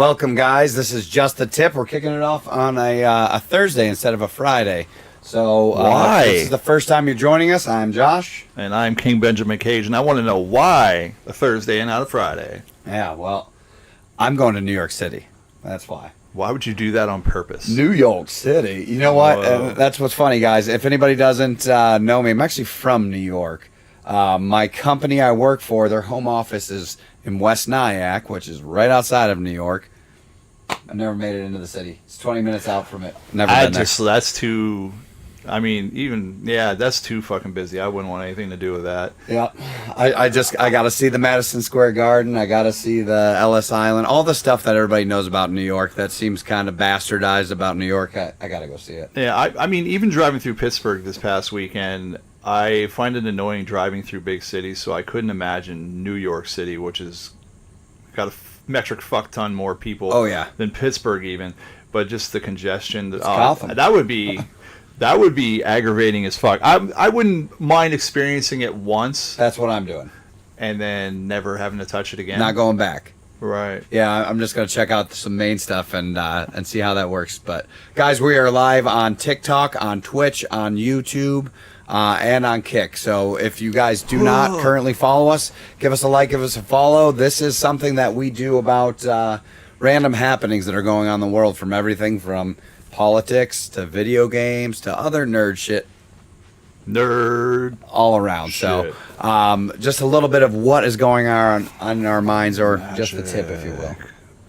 Welcome, guys. This is Just the Tip. We're kicking it off on a Thursday instead of a Friday. So, why? If this is the first time you're joining us, I'm Josh. And I'm King Benjamin Cage, and I want to know why a Thursday and not a Friday. Yeah, well, I'm going to New York City. That's why. Why would you do that on purpose? New York City. You know what? That's what's funny, guys. If anybody doesn't know me, I'm actually from New York. My company I work for, their home office is in West Nyack, which is right outside of New York. I've never made it into the city. It's 20 minutes out from it. Never been there. That's too... I mean, that's too fucking busy. I wouldn't want anything to do with that. Yeah, I got to see the Madison Square Garden. I got to see the Ellis Island. All the stuff that everybody knows about New York that seems kind of bastardized about New York. I got to go see it. Yeah, I mean, even driving through Pittsburgh this past weekend, I find it annoying driving through big cities, so I couldn't imagine New York City, which has got a metric fuck ton more people than Pittsburgh even. But just the congestion. That would be... That would be aggravating as fuck. I wouldn't mind experiencing it once. That's what I'm doing. And then never having to touch it again. Not going back. Right. Yeah, I'm just going to check out some main stuff and see how that works. But, guys, we are live on TikTok, on Twitch, on YouTube, and on Kick. So if you guys do not currently follow us, give us a like, give us a follow. This is something that we do about random happenings that are going on in the world, from everything from politics to video games to other nerd shit. All around. Shit. So just a little bit of what is going on in our minds, or just the tip, if you will.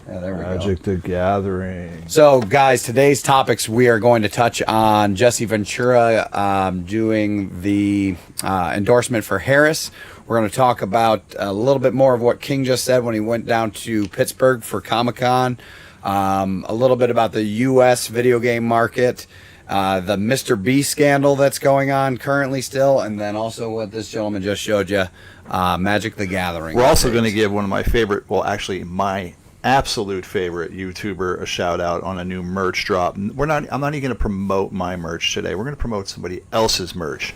Yeah, there we go. Magic the Gathering. So, guys, today's topics, we are going to touch on Jessie Ventura doing the endorsement for Harris. We're going to talk about a little bit more of what King just said when he went down to Pittsburgh for Comic-Con. A little bit about the U.S. video game market, the Mr. B scandal that's going on currently still, and then also what this gentleman just showed you, Magic the Gathering. We're also going to give one of my favorite, well, actually my absolute favorite YouTuber a shout out on a new merch drop. I'm not even going to promote my merch today. We're going to promote somebody else's merch.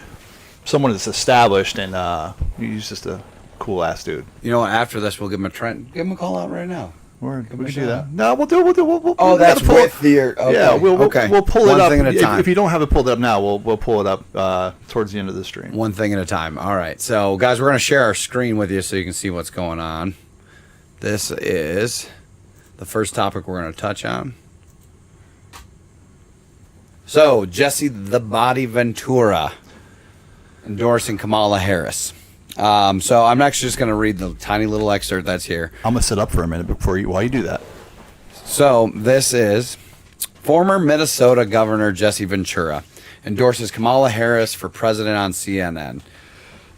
Someone that's established, and he's just a cool ass dude. You know what? After this, we'll give him a call out right now. We can do that. No, we'll do. That's with your. Okay. Yeah, we'll pull it up. One thing at a time. If you don't have it pulled up now, we'll pull it up towards the end of the stream. One thing at a time. All right. So, guys, we're going to share our screen with you so you can see what's going on. This is the first topic we're going to touch on. So, Jessie the Body Ventura endorsing Kamala Harris. So I'm actually just going to read the tiny little excerpt that's here. I'm going to sit up for a minute while you do that. So this is former Minnesota Governor Jessie Ventura endorses Kamala Harris for president on CNN.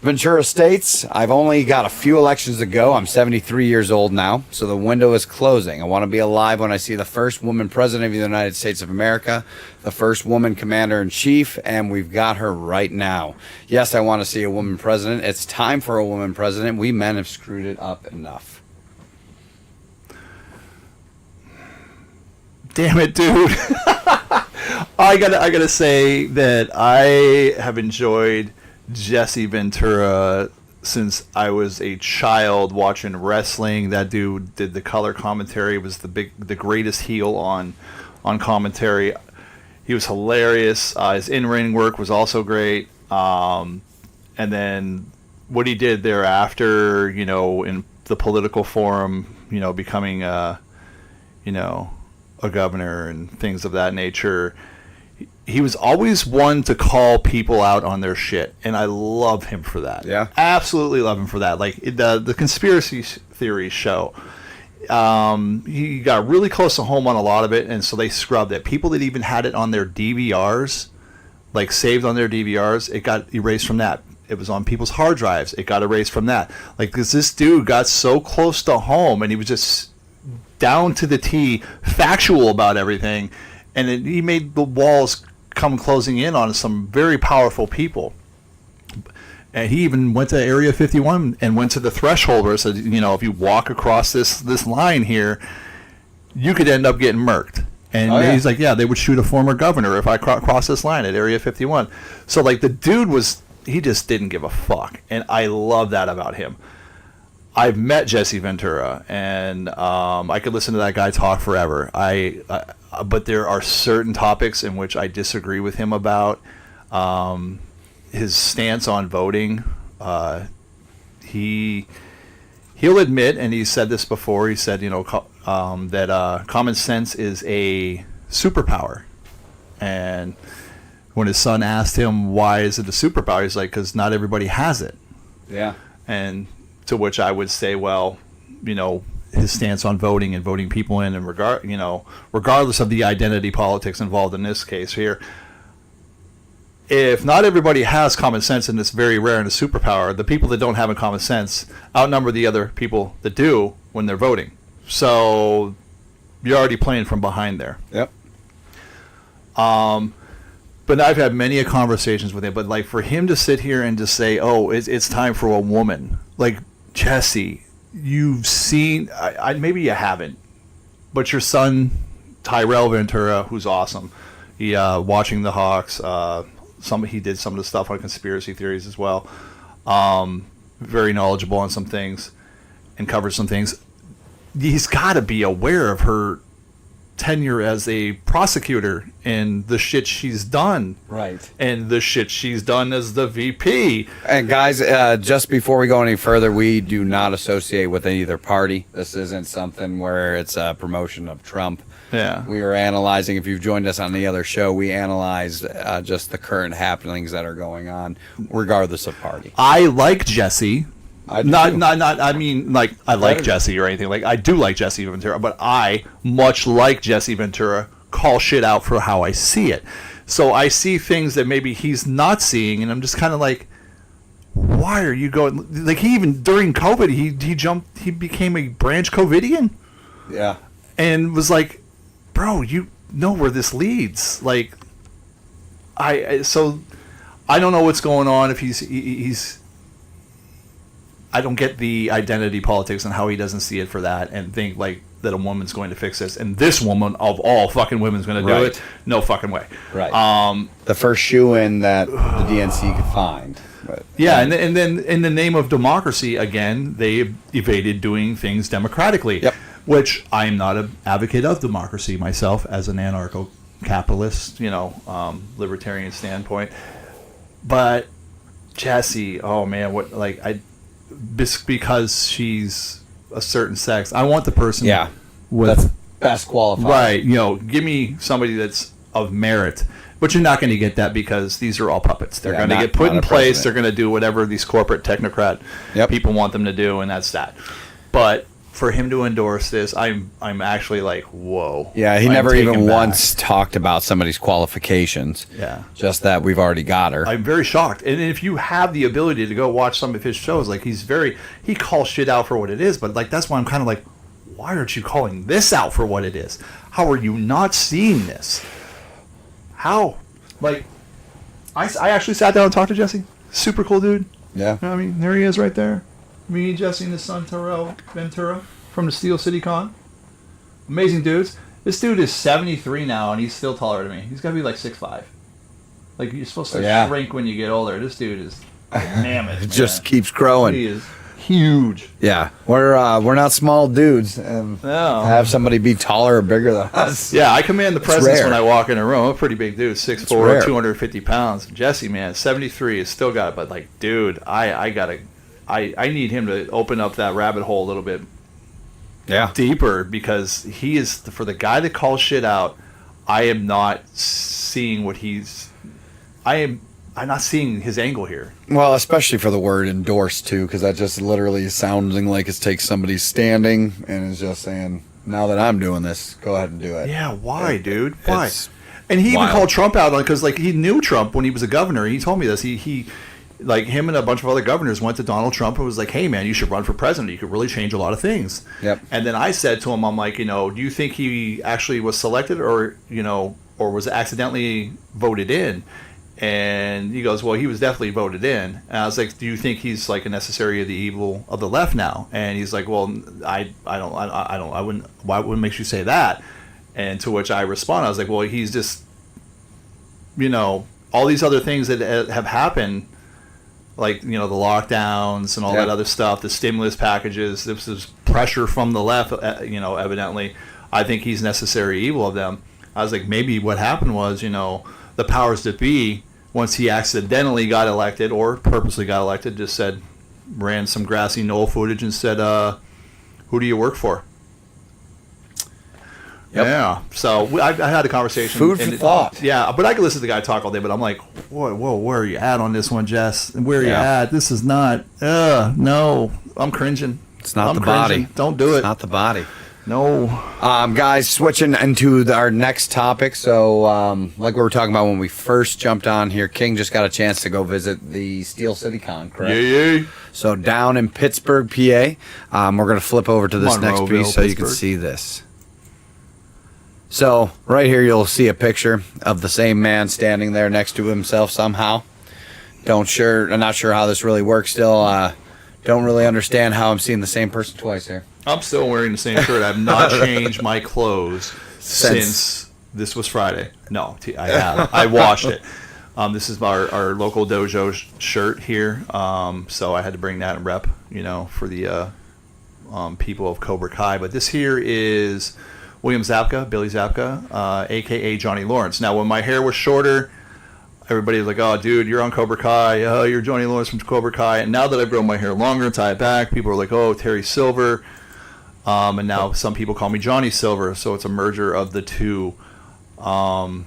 Ventura states, "I've only got a few elections to go. I'm 73 years old now, so the window is closing. I want to be alive when I see the first woman president of the United States of America, the first woman commander-in-chief, and we've got her right now. Yes, I want to see a woman president. It's time for a woman president. We men have screwed it up enough." Damn it, dude. I gotta say that I have enjoyed Jessie Ventura since I was a child watching wrestling. That dude did the color commentary, was the greatest heel on commentary. He was hilarious. His in-ring work was also great. And then what he did thereafter, in the political forum, becoming a governor and things of that nature. He was always one to call people out on their shit, and I love him for that. Yeah, absolutely love him for that. Like the conspiracy theories show, he got really close to home on a lot of it, and so they scrubbed it. People that even had it on their DVRs, like saved on their DVRs, it got erased from that. It was on people's hard drives, it got erased from that. Like, because this dude got so close to home, and he was just down to the T, factual about everything, and he made the walls come closing in on some very powerful people. And he even went to Area 51 and went to the threshold where it said, if you walk across this line here, you could end up getting murked. And he's like, yeah, they would shoot a former governor if I cross this line at Area 51. So, like, the dude he just didn't give a fuck. And I love that about him. I've met Jesse Ventura, and I could listen to that guy talk forever. But there are certain topics in which I disagree with him about. His stance on voting. He'll admit, and he's said this before. He said, that common sense is a superpower, and when his son asked him why is it a superpower, he's like, because not everybody has it. Yeah. And to which I would say, well, his stance on voting and voting people in, and regardless of the identity politics involved in this case here, if not everybody has common sense, and it's very rare in a superpower, the people that don't have a common sense outnumber the other people that do when they're voting. So you're already playing from behind there. Yep. But I've had many conversations with him. But like for him to sit here and to say, "Oh, it's time for a woman," like Jesse, you've seen. Maybe you haven't, but your son Tyrell Ventura, who's awesome, he watching the Hawks. He did some of the stuff on conspiracy theories as well. Very knowledgeable on some things, and covered some things. He's got to be aware of her tenure as a prosecutor and the shit she's done. Right. And the shit she's done as the VP. And guys, just before we go any further, we do not associate with either party. This isn't something where it's a promotion of Trump. Yeah. We are analyzing, if you've joined us on the other show, we analyze just the current happenings that are going on, regardless of party. I like Jesse. I like Jesse or anything. Like, I do like Jesse Ventura, but I, much like Jesse Ventura, call shit out for how I see it. So I see things that maybe he's not seeing, and I'm just kind of like, why are you going? Like, he even during COVID, he became a branch COVIDian. Yeah. And was like, bro, you know where this leads. Like, so I don't know what's going on. If he's I don't get the identity politics and how he doesn't see it for that and think like that a woman's going to fix this, and this woman of all fucking women's going to do it. No fucking way. Right. The first shoe-in that the DNC could find. But, yeah, and then in the name of democracy, again, they evaded doing things democratically. Yep. Which I'm not an advocate of democracy myself as an anarcho-capitalist, libertarian standpoint. But Jessie, oh man, because she's a certain sex, I want the person that's best qualified. Right, give me somebody that's of merit. But you're not going to get that because these are all puppets. They're going to get put in place. President. They're going to do whatever these corporate technocrat people want them to do, and that's that. But for him to endorse this, I'm actually like, whoa. Yeah, he never even once talked about somebody's qualifications. Yeah. Just that we've already got her. I'm very shocked. And if you have the ability to go watch some of his shows, like he calls shit out for what it is, but like that's why I'm kind of like, why aren't you calling this out for what it is? How are you not seeing this? How? Like, I actually sat down and talked to Jesse. Super cool dude. Yeah. You know what I mean, there he is right there. Me, Jesse, and his son Tyrell Ventura from the Steel City Con. Amazing dudes. This dude is 73 now, and he's still taller than me. He's got to be like 6'5". Like, you're supposed to shrink when you get older. This dude is mammoth. It just keeps growing. He is huge. Yeah. We're not small dudes. And have somebody be taller or bigger than us. Yeah, I command the presence when I walk in a room. I'm a pretty big dude, 6'4", 250 pounds. Jesse, man, 73 has still got it. But, like, dude, I need him to open up that rabbit hole a little bit deeper, because he is, for the guy that calls shit out, I am not seeing I'm not seeing his angle here. Well, especially for the word endorse too, because that just literally is sounding like it takes somebody standing and is just saying, now that I'm doing this, go ahead and do it. Yeah, why, dude? Why? And he even called Trump out on, because like he knew Trump when he was a governor. He told me this. He like him and a bunch of other governors went to Donald Trump and was like, hey man, you should run for president. You could really change a lot of things. Yep. And then I said to him, I'm like, do you think he actually was selected or was accidentally voted in? And he goes, well, he was definitely voted in. And I was like, do you think he's like a necessary of the evil of the left now? And he's like, well, I wouldn't, why would makes you say that? And to which I respond, I was like, well, he's just, all these other things that have happened, like, the lockdowns and all that other stuff, the stimulus packages. This is pressure from the left, evidently. I think he's necessary evil of them. I was like, maybe what happened was, the powers that be, once he accidentally got elected or purposely got elected, just ran some grassy knoll footage and said, who do you work for? Yep. Yeah. So I had a conversation. Food for thought. Yeah, but I could listen to the guy talk all day, but I'm like, whoa, where are you at on this one, Jess? Where are you at? This is not, no. I'm cringing. It's not the body. Don't do it. It's not the body. No. Guys, switching into our next topic. So, like we were talking about when we first jumped on here, King just got a chance to go visit the Steel City Con, correct? Yeah. So, down in Pittsburgh, PA. We're going to flip over to this next piece so you can see this. So, right here, you'll see a picture of the same man standing there next to himself somehow. I'm not sure how this really works still. Don't really understand how I'm seeing the same person twice here. I'm still wearing the same shirt. I've not changed my clothes since this was Friday. No, I have. I washed it. This is our local dojo shirt here. So I had to bring that and rep, for the people of Cobra Kai. But this here is William Zabka, Billy Zabka, a.k.a. Johnny Lawrence. Now, when my hair was shorter, everybody was like, oh, dude, you're on Cobra Kai. Oh, you're Johnny Lawrence from Cobra Kai. And now that I've grown my hair longer and tie it back, people are like, oh, Terry Silver. And now some people call me Johnny Silver. So it's a merger of the two. And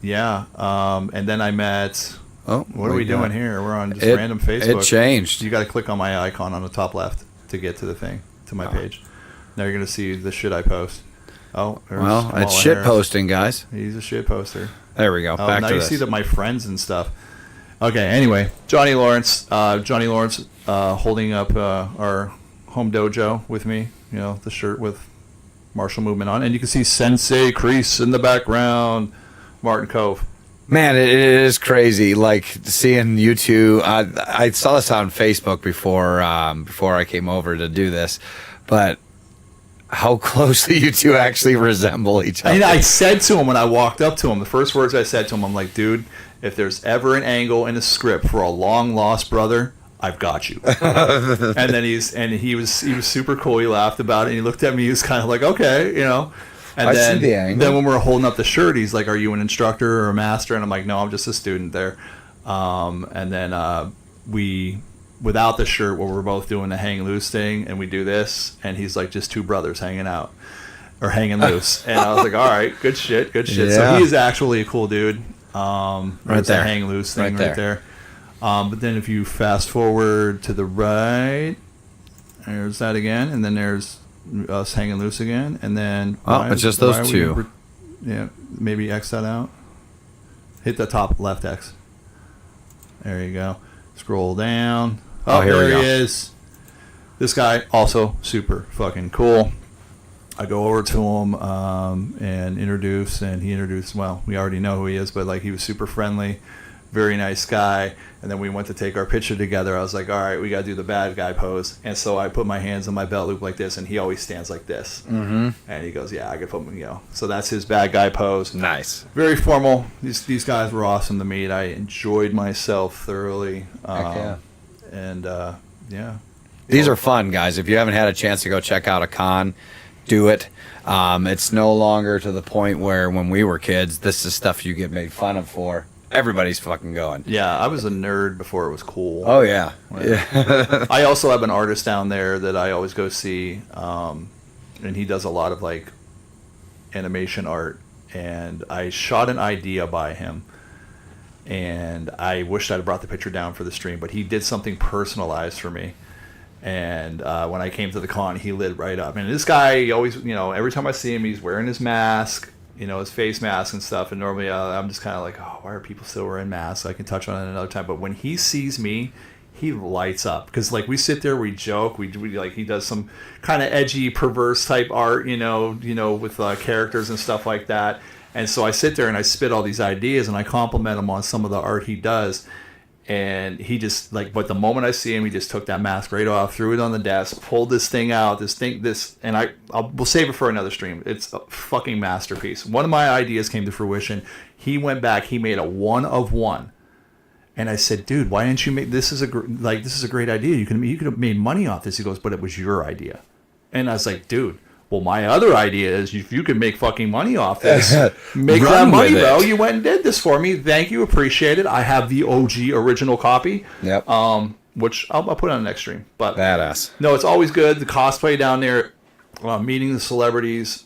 then I met... Oh, what are we doing here? We're on just random Facebook. It changed. You got to click on my icon on the top left to get to the thing, to my page. Now you're going to see the shit I post. Oh, well, it's shit posting, guys. He's a shit poster. There we go. Back now to you this. see that my friends and stuff. Okay, anyway, Johnny Lawrence. Holding up our home dojo with me. The shirt with martial movement on. And you can see Sensei Kreese in the background. Martin Cove. Man, it is crazy. Like seeing you two. I saw this on Facebook before I came over to do this, but how closely you two actually resemble each other. I said to him when I walked up to him, the first words I said to him, I'm like, dude, if there's ever an angle in a script for a long lost brother, I've got you. And then he was super cool. He laughed about it. And he looked at me. He was kind of like, okay, And see the angle. Then when we were holding up the shirt, he's like, are you an instructor or a master? And I'm like, no, I'm just a student there. And then without the shirt, where we're both doing the hang loose thing, and we do this, and he's like just two brothers hanging out or hanging loose. And I was like, all right, good shit. Yeah. So he is actually a cool dude. Right there. there. The hang loose thing right there. But then if you fast forward to the right, there's that again, and then there's us hanging loose again, and then it's just those two. Maybe X that out. Hit the top left X. There you go. Scroll down. Oh, here there we go. He is. This guy also super fucking cool. I go over to him and introduce, and he introduced. Well, we already know who he is, but he was super friendly, very nice guy. And then we went to take our picture together. I was like, all right, we got to do the bad guy pose. And so I put my hands on my belt loop like this, and he always stands like this. Mm-hmm. And he goes, yeah, I could put him, So that's his bad guy pose. Nice. Very formal. These guys were awesome to meet. I enjoyed myself thoroughly. Heck yeah. And, These are fun, guys. If you haven't had a chance to go check out a con, do it. It's no longer to the point where when we were kids, this is stuff you get made fun of for. Everybody's fucking going. Yeah, I was a nerd before it was cool. Oh, yeah. Yeah. I also have an artist down there that I always go see, and he does a lot of animation art. And I shot an idea by him, and I wished I'd brought the picture down for the stream, but he did something personalized for me. And when I came to the con, he lit right up. And this guy, he always, every time I see him, he's wearing his mask, his face mask and stuff. And normally I'm just kind of like, oh, why are people still wearing masks? I can touch on it another time. But when he sees me, he lights up. Because, we sit there, we joke, we he does some kind of edgy, perverse type art, with characters and stuff like that. And so I sit there and I spit all these ideas and I compliment him on some of the art he does. And he just, but the moment I see him, he just took that mask right off, threw it on the desk, pulled this thing out, and we'll save it for another stream. It's a fucking masterpiece. One of my ideas came to fruition. He went back, he made a 1 of 1. And I said, dude, why didn't you make this? Is a great idea. You could have made money off this. He goes, but it was your idea. And I was like, dude, well, my other idea is if you can make fucking money off this, make that money, bro. You went and did this for me. Thank you, appreciate it. I have the OG original copy. Yep. Which I'll put on the next stream. But badass. No, it's always good. The cosplay down there, meeting the celebrities.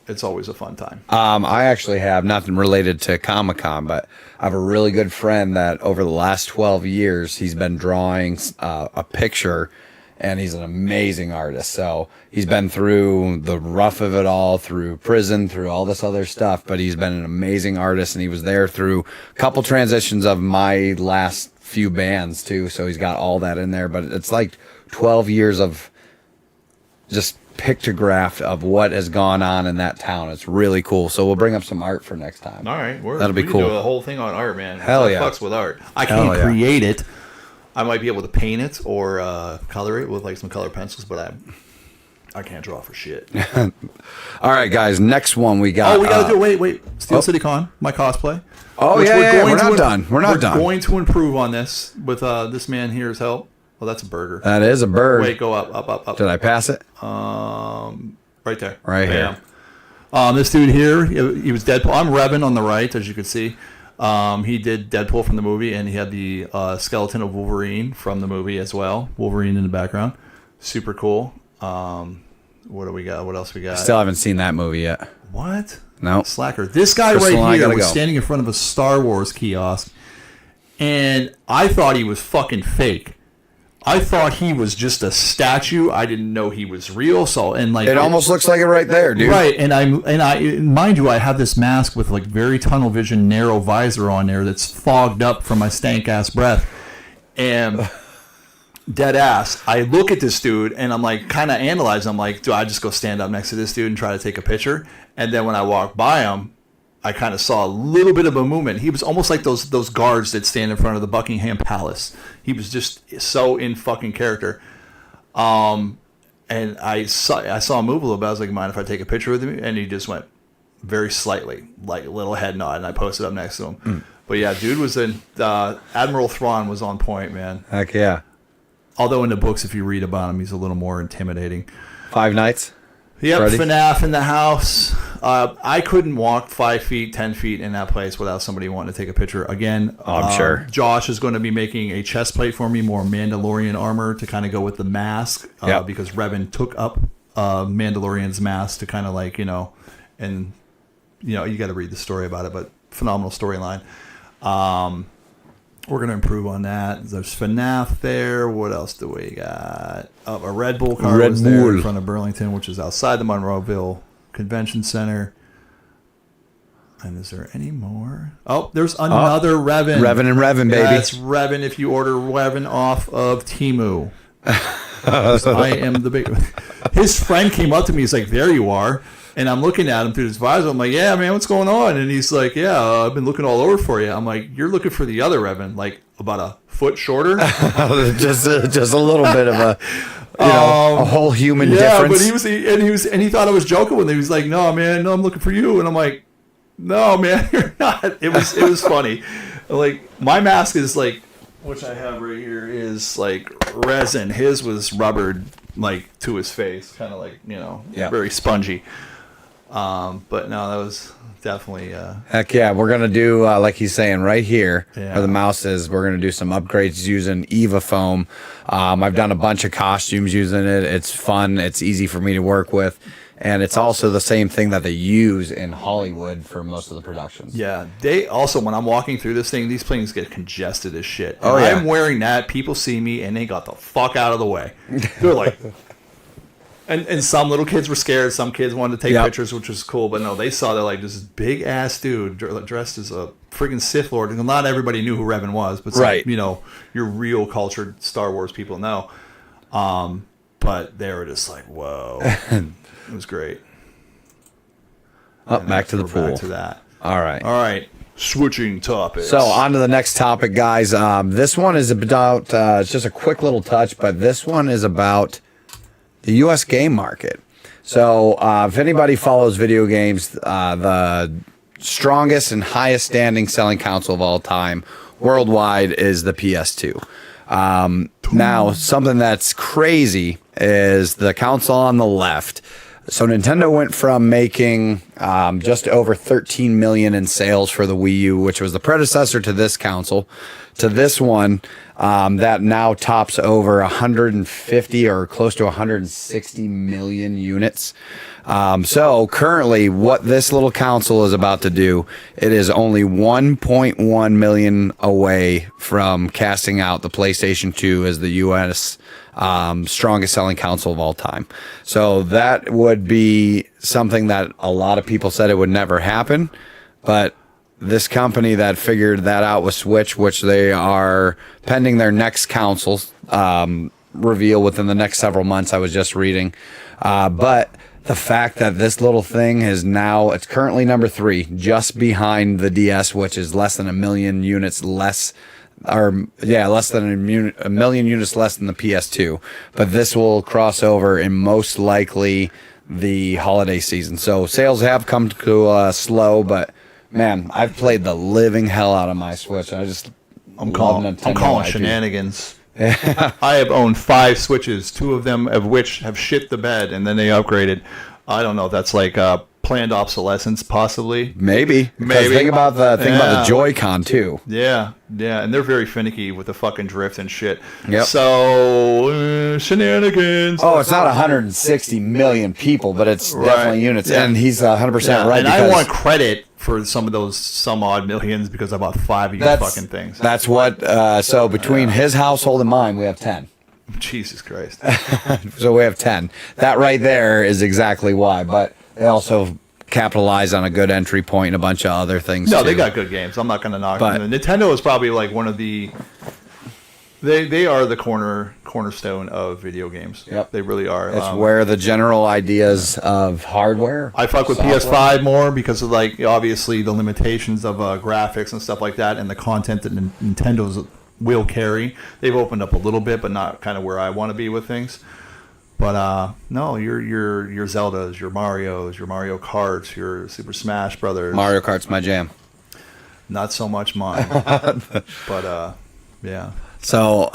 It's always a fun time. I actually have nothing related to Comic-Con, but I have a really good friend that over the last 12 years, he's been drawing a picture, and he's an amazing artist. So he's been through the rough of it all, through prison, through all this other stuff, but he's been an amazing artist, and he was there through a couple transitions of my last few bands, too. So he's got all that in there, but it's like 12 years of just pictograph of what has gone on in that town. It's really cool. So we'll bring up some art for next time. All right, that'll be cool. Do a whole thing on art, man. Hell yeah. Fucks with art. I can't create it. I might be able to paint it or color it with like some color pencils, but I can't draw for shit. All right, guys. Next one we got. Oh, we got to do. Wait. Steel City Con, my cosplay. Oh we're not done. We're going to improve on this with this man here's help. Well, that's a burger. That is a bird. Wait, go up. Did I pass it? Right there. Right here. This dude here, he was Deadpool. I'm Revan on the right, as you can see. He did Deadpool from the movie, and he had the skeleton of Wolverine from the movie as well. Wolverine in the background. Super cool. What do we got? What else we got? Still haven't seen that movie yet. What? No. Slacker. This guy right here was standing in front of a Star Wars kiosk, and I thought he was fucking fake. I thought he was just a statue. I didn't know he was real. So it almost looks like it right there, dude. Right, and I mind you, I have this mask with like very tunnel vision, narrow visor on there that's fogged up from my stank ass breath, and dead ass. I look at this dude and I'm like, kind of analyze. I'm like, do I just go stand up next to this dude and try to take a picture? And then when I walk by him, I kind of saw a little bit of a movement. He was almost like those guards that stand in front of the Buckingham Palace. He was just so in fucking character. And I saw him move a little bit. I was like, mind if I take a picture with him? And he just went very slightly, like a little head nod, and I posted up next to him. But yeah, dude was in. Admiral Thrawn was on point, man. Heck yeah. Although in the books, if you read about him, he's a little more intimidating. Five Nights. Yep, Freddy? FNAF in the house. I couldn't walk 5 feet, 10 feet in that place without somebody wanting to take a picture. Again, I'm sure. Josh is going to be making a chest plate for me, more Mandalorian armor to kind of go with the mask, because Revan took up Mandalorian's mask to kind of like, and, you got to read the story about it, but phenomenal storyline. We're going to improve on that. There's FNAF there. What else do we got? A Red Bull car was there in front of Burlington, which is outside the Monroeville Convention Center. And is there any more? Oh, there's another Revan. Revan, baby. That's Revan if you order Revan off of Temu. I am the big... His friend came up to me. He's like, there you are. And I'm looking at him through his visor. I'm like, yeah, man, what's going on? And he's like, yeah, I've been looking all over for you. I'm like, you're looking for the other Revan, like about a foot shorter? just a little bit of a whole human difference. Yeah, but he thought I was joking when he was like, no, man, no, I'm looking for you. And I'm like, no, man, you're not. It was funny. Like, my mask is like, which I have right here, is like resin. His was rubbered like to his face, kind of like, very spongy. But no, that was definitely... Heck yeah, we're going to do, like he's saying right here, where the mouse is, we're going to do some upgrades using Eva foam. I've done a bunch of costumes using it. It's fun. It's easy for me to work with. And it's also the same thing that they use in Hollywood for most of the productions. Yeah. They also, when I'm walking through this thing, these planes get congested as shit. And yeah. I'm wearing that. People see me, and they got the fuck out of the way. They're like... And some little kids were scared. Some kids wanted to take pictures, which was cool. But no, they saw they're like, this big ass dude dressed as a friggin' Sith Lord. And not everybody knew who Revan was, but some, your real cultured Star Wars people know. But they were just like, whoa, it was great. Back to the pool. Back to that. All right. Switching topics. So on to the next topic, guys. This one is about. It's just a quick little touch, but this one is about the U.S. game market. So if anybody follows video games, the strongest and highest standing selling console of all time worldwide is the PS2. Now, something that's crazy is the console on the left. So Nintendo went from making just over 13 million in sales for the Wii U, which was the predecessor to this console, to this one that now tops over 150 or close to 160 million units. So currently, what this little console is about to do, it is only 1.1 million away from casting out the PlayStation 2 as the U.S. Strongest selling console of all time. So that would be something that a lot of people said it would never happen, but this company that figured that out with Switch, which they are pending their next console reveal within the next several months, I was just reading. But the fact that this little thing is now, it's currently number 3, just behind the DS, which is less than a million units less, less than a million units less than the PS2. But this will cross over in most likely the holiday season. So sales have come to slow, but man, I've played the living hell out of my Switch. I'm calling shenanigans. I have owned 5 Switches, 2 of them of which have shit the bed, and then they upgraded. I don't know if that's like planned obsolescence, possibly. Maybe. Think about the Joy-Con too. Yeah, and they're very finicky with the fucking drift and shit. Yep. So shenanigans. Oh, it's not 160 million people, but it's definitely units, and he's 100% right. And I want credit for some of those some odd millions because I bought 5 of these fucking things. That's what. So between his household and mine, we have 10. Jesus Christ. So we have 10. That right there is exactly why. But they also capitalize on a good entry point and a bunch of other things. No, too. they got good games. I'm not going to knock them. Nintendo is probably like one of the. They are the cornerstone of video games. Yep. They really are. It's where the general ideas of hardware. I fuck with PS5 more because of like obviously the limitations of graphics and stuff like that, and the content that Nintendo's will carry. They've opened up a little bit, but not kind of where I want to be with things. But no, your Zeldas, your Marios, your Mario Karts, your Super Smash Brothers. Mario Kart's my jam. Not so much mine. But yeah. So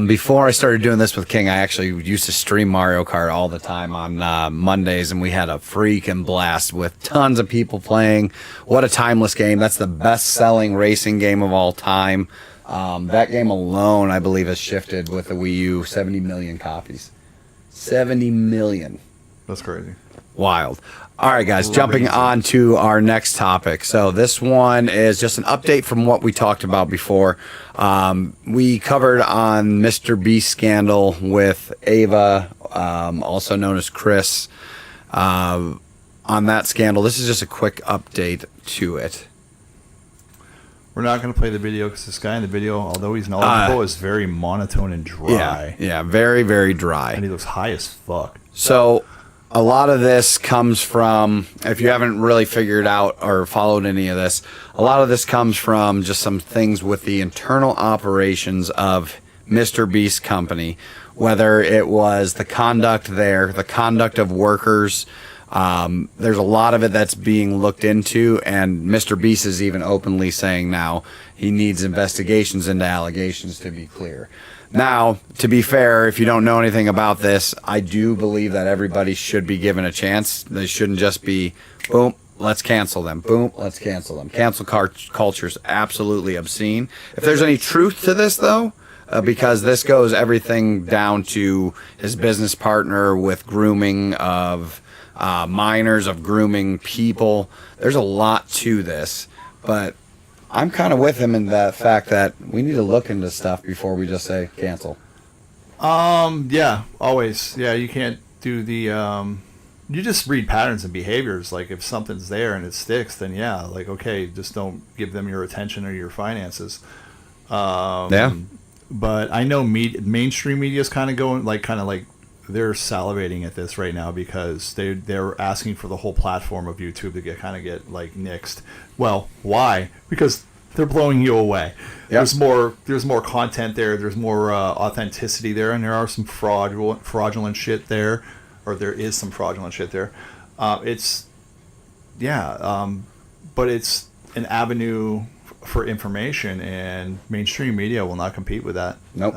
before I started doing this with King, I actually used to stream Mario Kart all the time on Mondays, and we had a freaking blast with tons of people playing. What a timeless game. That's the best-selling racing game of all time. That game alone, I believe, has shifted with the Wii U 70 million copies. 70 million. That's crazy. Wild. All right, guys, jumping on to our next topic. So this one is just an update from what we talked about before. We covered on Mr. Beast scandal with Ava, also known as Chris, on that scandal. This is just a quick update to it. We're not going to play the video because this guy in the video, although he's knowledgeable, is very monotone and dry. Yeah, very, very dry. And he looks high as fuck. So a lot of this comes from, if you haven't really figured out or followed any of this, a lot of this comes from just some things with the internal operations of Mr. Beast Company, whether it was the conduct there, the conduct of workers. There's a lot of it that's being looked into, and Mr. Beast is even openly saying now he needs investigations into allegations to be clear. Now, to be fair, if you don't know anything about this, I do believe that everybody should be given a chance. They shouldn't just be, boom, let's cancel them. Boom, let's cancel them. Cancel culture is absolutely obscene. If there's any truth to this, though, because this goes everything down to his business partner with grooming of minors, of grooming people. There's a lot to this, but I'm kind of with him in the fact that we need to look into stuff before we just say cancel. Yeah, always. Yeah, you can't do the, you just read patterns and behaviors. Like if something's there and it sticks, then yeah, like, okay, just don't give them your attention or your finances. Yeah. But I know mainstream media is kind of like they're salivating at this right now because they're asking for the whole platform of YouTube to get like nixed. Well, why? Because they're blowing you away. Yep. There's more content there. There's more authenticity there, and there are some fraudulent shit there, or there is some fraudulent shit there. But it's an avenue for information, and mainstream media will not compete with that. Nope.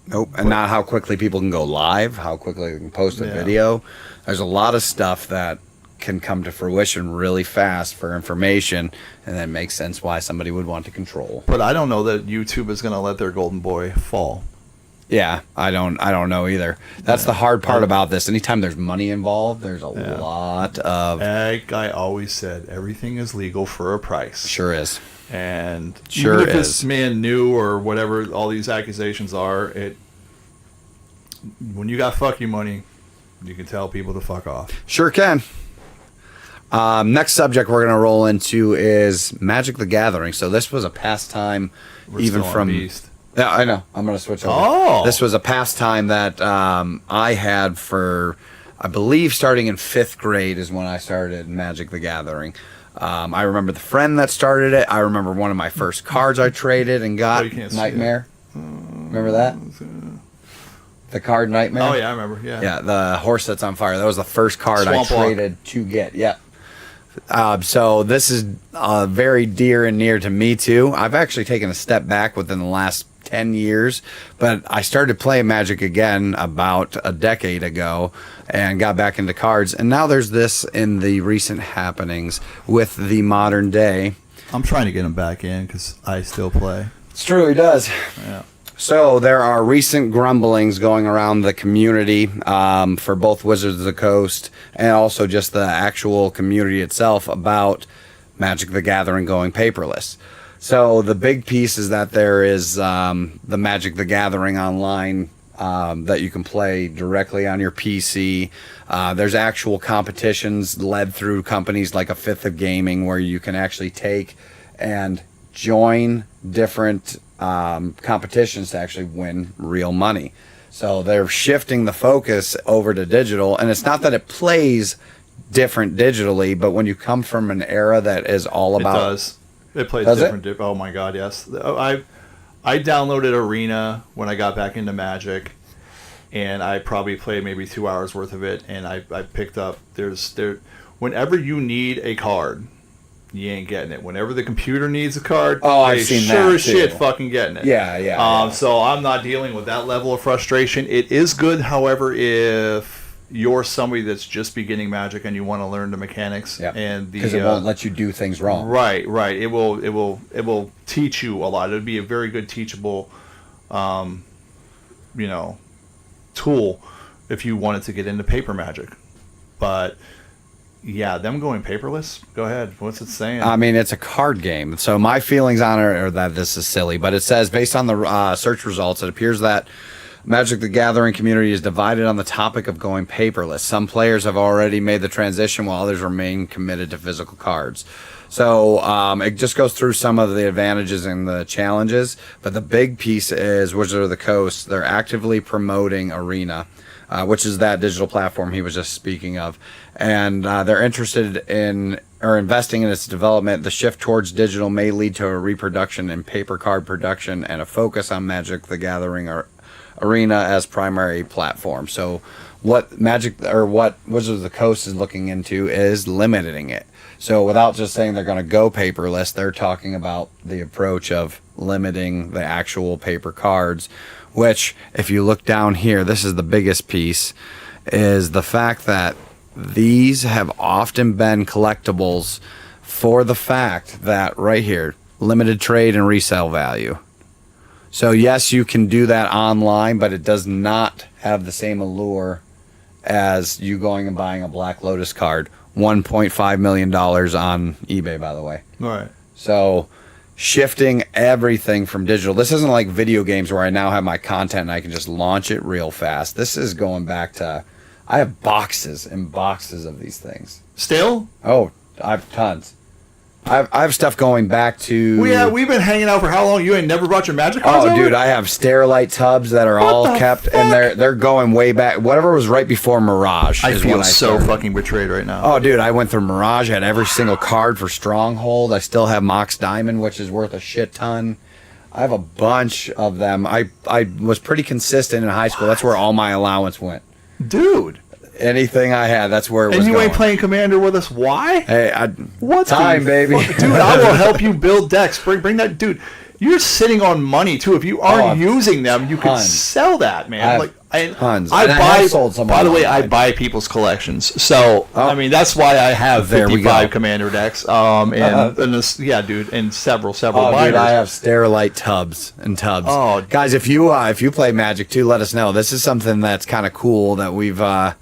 Nope. And not how quickly people can go live, how quickly they can post a video. There's a lot of stuff that can come to fruition really fast for information, and that makes sense why somebody would want to control. But I don't know that YouTube is going to let their golden boy fall. Yeah, I don't know either. That's the hard part about this. Anytime there's money involved, there's a lot of... Like I always said, everything is legal for a price. Sure is. And sure even if is. this man knew or whatever all these accusations are, when you got fuck you money, you can tell people to fuck off. Sure can. Next subject we're going to roll into is Magic the Gathering. So this was a pastime even from... Beast. Yeah, I know. I'm going to switch over. Oh! This was a pastime that I had for, I believe, starting in 5th grade is when I started Magic the Gathering. I remember the friend that started it. I remember one of my first cards I traded and got, Nightmare. Remember that? The card Nightmare? Oh, yeah, I remember. Yeah. Yeah, the horse that's on fire. That was the first card I traded to get. Yep. So this is very dear and near to me, too. I've actually taken a step back within the last 10 years, but I started playing Magic again about a decade ago and got back into cards. And now there's this in the recent happenings with the modern day. I'm trying to get him back in because I still play. It's true, he does. Yeah. So there are recent grumblings going around the community for both Wizards of the Coast and also just the actual community itself about Magic the Gathering going paperless. So the big piece is that there is the Magic the Gathering online that you can play directly on your PC. There's actual competitions led through companies like a Fifth of Gaming where you can actually take and join different competitions to actually win real money. So they're shifting the focus over to digital, and it's not that it plays different digitally, but when you come from an era that is all about... It does. It plays different. Oh my god, yes. I downloaded Arena when I got back into Magic, and I probably played maybe 2 hours worth of it, and I picked up... Whenever you need a card, you ain't getting it. Whenever the computer needs a card, I've seen sure that as shit fucking getting it. Yeah. So I'm not dealing with that level of frustration. It is good, however, if you're somebody that's just beginning Magic and you want to learn the mechanics, and because it won't let you do things wrong. Right. It will teach you a lot. It'd be a very good teachable, tool if you wanted to get into paper Magic, but. Yeah, them going paperless? Go ahead. What's it saying? I mean, it's a card game. So my feelings on it are that this is silly. But it says, based on the search results, it appears that Magic the Gathering community is divided on the topic of going paperless. Some players have already made the transition while others remain committed to physical cards. So it just goes through some of the advantages and the challenges. But the big piece is Wizards of the Coast. They're actively promoting Arena, which is that digital platform he was just speaking of. And they're interested in or investing in its development. The shift towards digital may lead to a reproduction in paper card production and a focus on Magic the Gathering or Arena as primary platform. So what Wizards of the Coast is looking into is limiting it. So without just saying they're going to go paperless, they're talking about the approach of limiting the actual paper cards, which if you look down here, this is the biggest piece, is the fact that these have often been collectibles for the fact that right here, limited trade and resale value. So yes, you can do that online, but it does not have the same allure as you going and buying a Black Lotus card. $1.5 million on eBay, by the way. All right. So shifting everything from digital. This isn't like video games where I now have my content and I can just launch it real fast. This is going back to... I have boxes and boxes of these things. Still? Oh, I have tons. I have stuff going back to... We've been hanging out for how long? You ain't never brought your Magic cards over? Dude, I have Sterilite tubs that are all kept, fuck? And they're going way back. Whatever was right before Mirage. I feel so fucking betrayed right now. Oh, dude, I went through Mirage. I had every single card for Stronghold. I still have Mox Diamond, which is worth a shit ton. I have a bunch of them. I was pretty consistent in high school. That's where all my allowance went. Dude. anything I had. That's where it was And you going. ain't playing Commander with us. Why? Hey, What time, baby? Dude, I will help you build decks. Bring that, dude. You're sitting on money too. If you aren't using them, you could sell that, man. Tons. I have sold some. By the way, I buy people's collections. So I mean, that's why I have 55 Commander decks. And this, yeah, dude, and several binders. Dude, I have Sterilite tubs and tubs. Oh, guys, if you play Magic too, let us know. This is something that's kind of cool that we've kind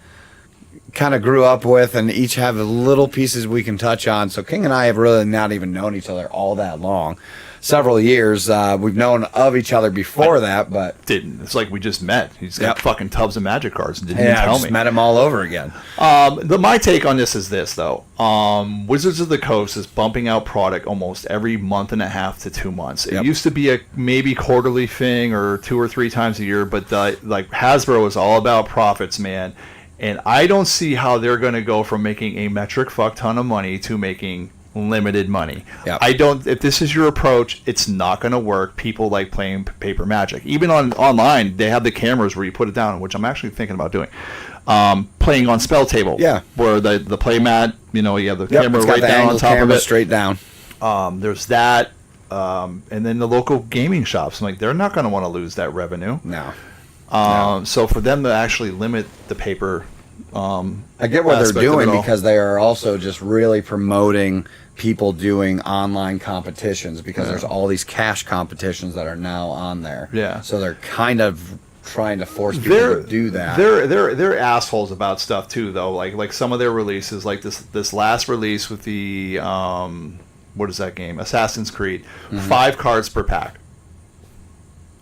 of grew up with, and each have little pieces we can touch on. So King and I have really not even known each other all that long. Several years. We've known of each other before that, but it's like we just met. He's got fucking tubs of Magic cards and didn't even tell me. Met him all over again. My take on this is this though. Wizards of the Coast is bumping out product almost every month and a half to 2 months. It used to be a maybe quarterly thing or 2 or 3 times a year, but like Hasbro is all about profits, man. And I don't see how they're going to go from making a metric fuck ton of money to making limited money. Yep. If this is your approach, it's not going to work. People like playing paper Magic. Even online, they have the cameras where you put it down, which I'm actually thinking about doing. Playing on spell table. Yeah. Where the play mat, you have the camera right down on top of it. Straight down. There's that. And then the local gaming shops, like they're not going to want to lose that revenue. No. So for them to actually limit the paper, I get what they're doing because they are also just really promoting people doing online competitions because there's all these cash competitions that are now on there. Yeah. So they're kind of trying to force people to do that. They're assholes about stuff too, though. Like some of their releases, like this last release with the what is that game? Assassin's Creed. 5 cards per pack.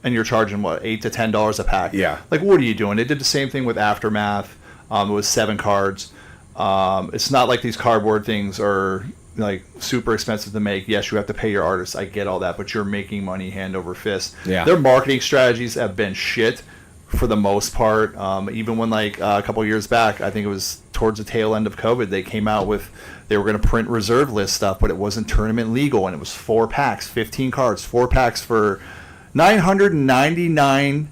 And you're charging what, $8 to $10 a pack? Yeah. Like, what are you doing? They did the same thing with Aftermath. It was 7 cards. It's not like these cardboard things are like super expensive to make. Yes, you have to pay your artists. I get all that, but you're making money hand over fist. Yeah. Their marketing strategies have been shit for the most part. Even when like a couple years back, I think it was towards the tail end of COVID, they came out with they were going to print reserve list stuff, but it wasn't tournament legal, and it was 4 packs, 15 cards, 4 packs for $999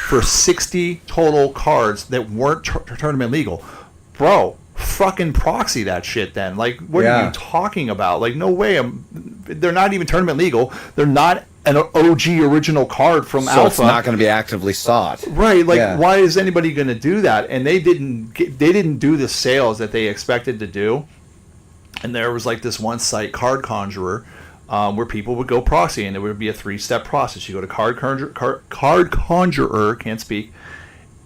for 60 total cards that weren't tournament legal. Bro, fucking proxy that shit then. Like, what are you talking about? Like, no way. They're not even tournament legal. They're not an OG original card from so Alpha. It's not going to be actively sought. Right. Like, why is anybody going to do that? And they didn't do the sales that they expected to do. And there was like this one site, Card Conjurer, where people would go proxy, and it would be a 3-step process. You go to Card Conjurer, can't speak,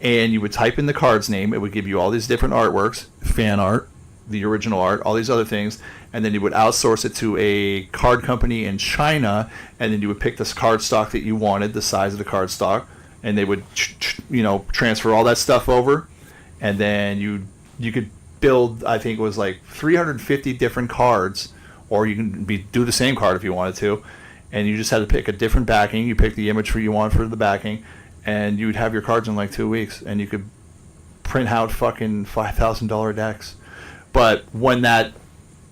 and you would type in the card's name. It would give you all these different artworks, fan art, the original art, all these other things, and then you would outsource it to a card company in China, and then you would pick this card stock that you wanted, the size of the card stock, and they would transfer all that stuff over, and then you could build, I think it was like 350 different cards, or you can do the same card if you wanted to, and you just had to pick a different backing. You pick the image you want for the backing, and you would have your cards in like 2 weeks, and you could print out fucking $5,000 decks. But when that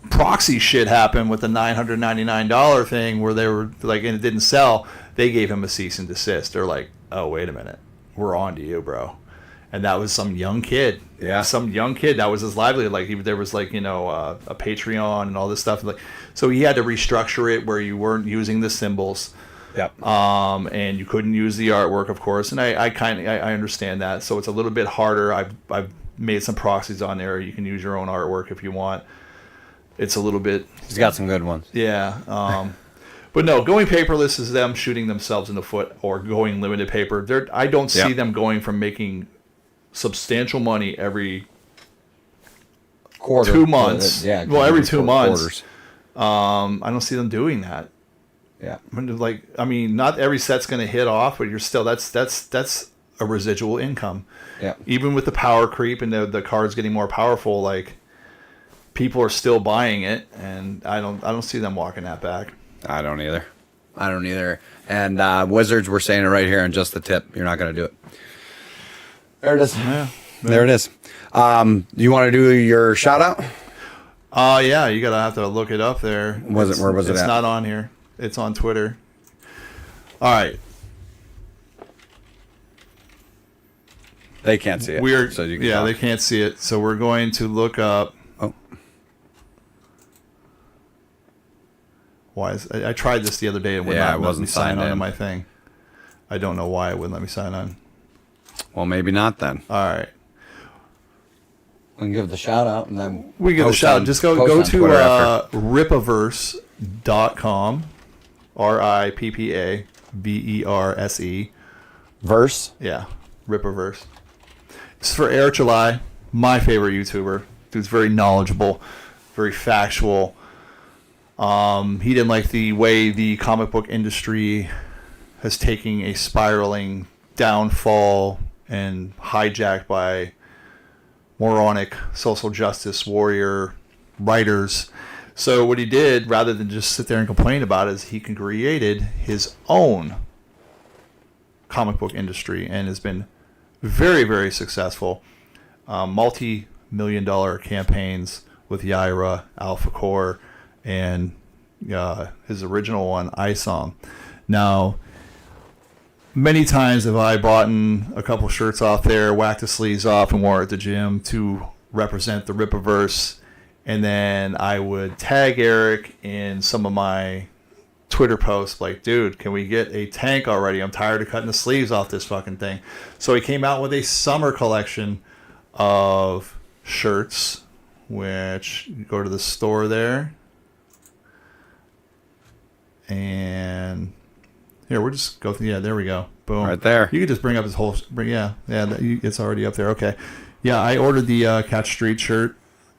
proxy shit happened with the $999 thing where they were like, and it didn't sell, they gave him a cease and desist. They're like, oh, wait a minute, we're on to you, bro. And that was some young kid. Yeah. Some young kid. That was his livelihood. Like there was like, a Patreon and all this stuff. Like, so he had to restructure it where you weren't using the symbols. Yep. And you couldn't use the artwork, of course. And I understand that. So it's a little bit harder. I've made some proxies on there. You can use your own artwork if you want. It's a little bit. He's got some good ones. Yeah. But no, going paperless is them shooting themselves in the foot, or going limited paper. I don't see them going from making substantial money every quarter, 2 months. Every 2 months. Quarters. I don't see them doing that. Yeah. Like, I mean, not every set's going to hit off, but you're still that's a residual income. Yeah. Even with the power creep and the cards getting more powerful, like people are still buying it, and I don't see them walking that back. I don't either. And Wizards, we're saying it right here on just the tip. You're not going to do it. There it is. Yeah. There it is. You want to do your shout out? Yeah, you gotta have to look it up there. Where was it at? It's not on here. It's on Twitter. All right. They can't see it. So you can talk. they can't see it. So we're going to look up. Oh. Why is I tried this the other day and would not let me sign on to my thing. I don't know why it wouldn't let me sign on. Well, maybe not then. All right. We can give the shout out and then we give a shout out. Just go to ripaverse.com. RIPPAVERSE. Verse? Yeah, Ripaverse. It's for Eric July, my favorite YouTuber. Dude's very knowledgeable, very factual. He didn't like the way the comic book industry has taken a spiraling downfall and hijacked by moronic social justice warrior writers. So what he did, rather than just sit there and complain about it, is he created his own comic book industry and has been very, very successful. Multi-million-dollar campaigns with Yaira, Alpha Core, and his original one, ISOM. Now, many times have I bought a couple shirts off there, whacked the sleeves off, and wore it at the gym to represent the Ripaverse. And then I would tag Eric in some of my Twitter posts like, dude, can we get a tank already? I'm tired of cutting the sleeves off this fucking thing. So he came out with a summer collection of shirts, which you go to the store there. And here, we'll just go through. Yeah, there we go. Boom. Right there. You can just bring up his whole. It's already up there. Okay. Yeah, I ordered the Catch Street shirt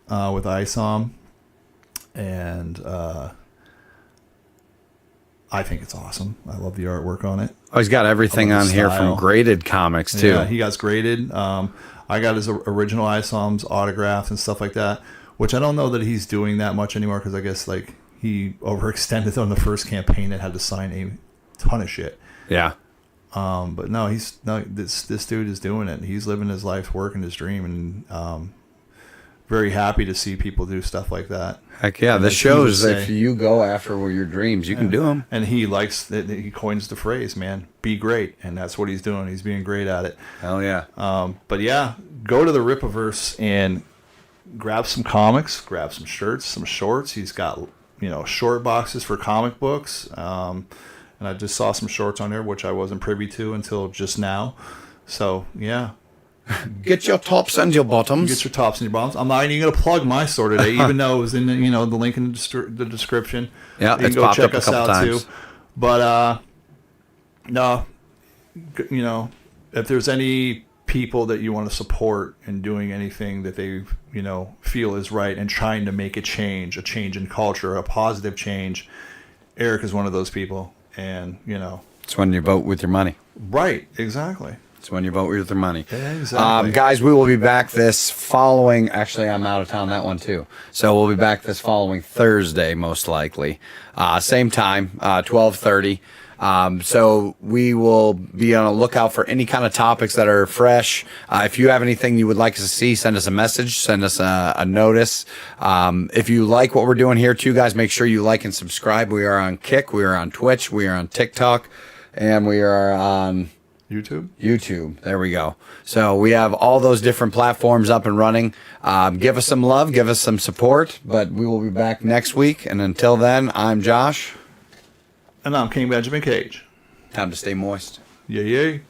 with ISOM, and I think it's awesome. I love the artwork on it. Oh, he's got everything on here from Graded Comics too. Yeah, he got Graded. I got his original ISOM's autographs and stuff like that, which I don't know that he's doing that much anymore because I guess like he overextended on the first campaign and had to sign a ton of shit. Yeah. But no, this dude is doing it. He's living his life, working his dream, and very happy to see people do stuff like that. Heck yeah, this shows that if you go after your dreams, you can do them. And he likes that. He coins the phrase, man, be great. And that's what he's doing. He's being great at it. Hell yeah. But yeah, go to the Ripaverse and grab some comics, grab some shirts, some shorts. He's got, short boxes for comic books. And I just saw some shorts on there, which I wasn't privy to until just now. So yeah. Get your tops and your bottoms. Get your tops and your bottoms. I'm not even going to plug my store today, even though it was in the link in the description. Yeah, you it's can go popped check up a us couple out times. too. But no, if there's any people that you want to support in doing anything that they feel is right and trying to make a change in culture, a positive change, Eric is one of those people. And it's when you vote with your money. Right, exactly. It's when you vote with your money. Yeah, exactly. Guys, we will be back this following. Actually, I'm out of town that one too. So we'll be back this following Thursday, most likely. Same time, 12:30. So we will be on a lookout for any kind of topics that are fresh. If you have anything you would like us to see, send us a message, send us a notice. If you like what we're doing here too, guys, make sure you like and subscribe. We are on Kick, we are on Twitch, we are on TikTok, and we are on YouTube. There we go. So we have all those different platforms up and running. Give us some love, give us some support, but we will be back next week. And until then, I'm Josh. And I'm King Benjamin Cage. Time to stay moist. Yay.